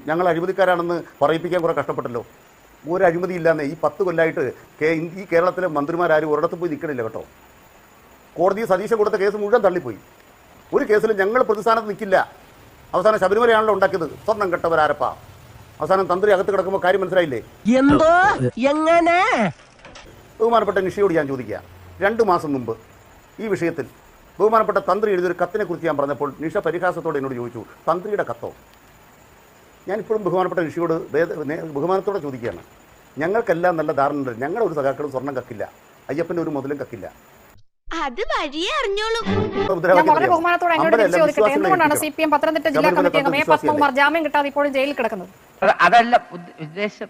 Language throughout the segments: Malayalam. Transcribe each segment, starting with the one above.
ഞങ്ങൾ അഴിമതിക്കാരാണെന്ന് പറയിപ്പിക്കാൻ കുറെ കഷ്ടപ്പെട്ടല്ലോ. ഒരു അഴിമതി ഇല്ലാന്നേ ഈ 10 കൊല്ലമായിട്ട് ഈ കേരളത്തിലെ മന്ത്രിമാരും ഒരിടത്ത് പോയി നിൽക്കണില്ല കേട്ടോ. കോടതി സതീശൻ കൊടുത്ത കേസ് മുഴുവൻ തള്ളിപ്പോയി. ഒരു കേസിലും ഞങ്ങൾ പ്രതിസ്ഥാനത്ത് നിൽക്കില്ല. അവസാനം ശബരിമലയാണല്ലോ ഉണ്ടാക്കിയത്. സ്വർണം കെട്ടവരാരപ്പാ. അവസാനം തന്ത്രി അകത്ത് കിടക്കുമ്പോൾ കാര്യം മനസ്സിലായില്ലേ? എന്തോ എങ്ങനെ? ബഹുമാനപ്പെട്ട നിഷയോട് ഞാൻ ചോദിക്കുക, 2 മാസം മുമ്പ് ഈ വിഷയത്തിൽ ബഹുമാനപ്പെട്ട തന്ത്രി എഴുതിയൊരു കത്തിനെ കുറിച്ച് ഞാൻ പറഞ്ഞപ്പോൾ നിഷ പരിഹാസത്തോടെ എന്നോട് ചോദിച്ചു, തന്ത്രിയുടെ കത്തോ? ഞാനിപ്പോഴും ബഹുമാനപ്പെട്ട നിഷയോട് ബഹുമാനത്തോടെ ചോദിക്കുകയാണ്. ഞങ്ങൾക്കെല്ലാം നല്ല ധാരണയുണ്ട്. ഞങ്ങളുടെ ഒരു സഖാക്കളും സ്വർണം കക്കില്ല, അയ്യപ്പൻ്റെ ഒരു മുതലും കക്കില്ല. അത് വഴിയേ അറിഞ്ഞോളൂ. എന്തുകൊണ്ടാണ് CPM പത്തനംതിട്ട ജില്ലാ കമ്മിറ്റി അംഗം എ പത്മകുമാർ ജാമ്യം കിട്ടാതെ ഇപ്പോഴും ജയിലിൽ കിടക്കുന്നത്? അതല്ല ഉദ്ദേശം.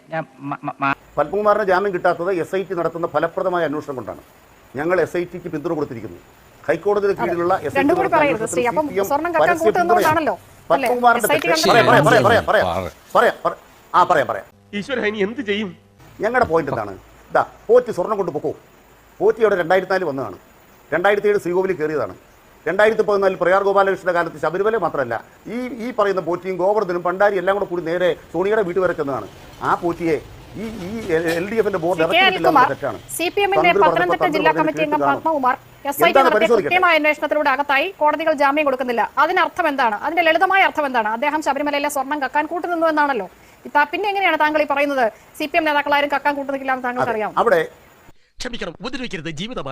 പത്മകുമാറിന് ജാമ്യം കിട്ടാത്തത് SIT നടത്തുന്ന ഫലപ്രദമായ അന്വേഷണം കൊണ്ടാണ്. ഞങ്ങൾ SITക്ക് പിന്തുണ കൊടുത്തിരിക്കുന്നു. ഹൈക്കോടതിയുടെ കീഴിലുള്ള ഞങ്ങളുടെ പോയിന്റ് എന്താണ്? ഇതാ, പോറ്റി സ്വർണം കൊണ്ട് പൊക്കോ. പോറ്റി അവിടെ 2004 വന്നതാണ്. 2007 ശ്രീകോവിലിൽ കയറിയതാണ്. 2014 പ്രയാർ ഗോപാലകൃഷ്ണന്റെ കാലത്ത് ശബരിമല മാത്രമല്ല, ഈ പറയുന്ന പോറ്റിയും ഗോവർദ്ധനും പണ്ടാരി എല്ലാം കൂടെ കൂടി നേരെ സോണിയുടെ വീട്ടിൽ വരെ ചെന്നതാണ്. ആ പോറ്റിയെ ഈ LDFന്റെ ബോർഡ് തെറ്റാണ്. CPMന്റെ പത്തനംതിട്ട ജില്ലാ കമ്മിറ്റി അംഗം പത്മകുമാർ SIT നടത്തിയ കൃത്യമായ അന്വേഷണത്തിലൂടെ അകത്തായി, കോടതികൾ ജാമ്യം കൊടുക്കുന്നില്ല. അതിനർത്ഥം എന്താണ്? അതിന്റെ ലളിതമായ അർത്ഥം എന്താണ്? അദ്ദേഹം ശബരിമലയിലെ സ്വർണം കക്കാൻ കൂട്ടുനിന്നു എന്നാണല്ലോ. പിന്നെ എങ്ങനെയാണ് താങ്കൾ ഈ പറയുന്നത് CPM നേതാക്കളാരും കക്കാൻ കൂട്ടുന്നില്ല എന്ന് താങ്കൾക്ക് അറിയാം? അവിടെ ക്ഷമിക്കണം, ഉപദ്രവിക്കരുത്, ജീവിതമാണ്.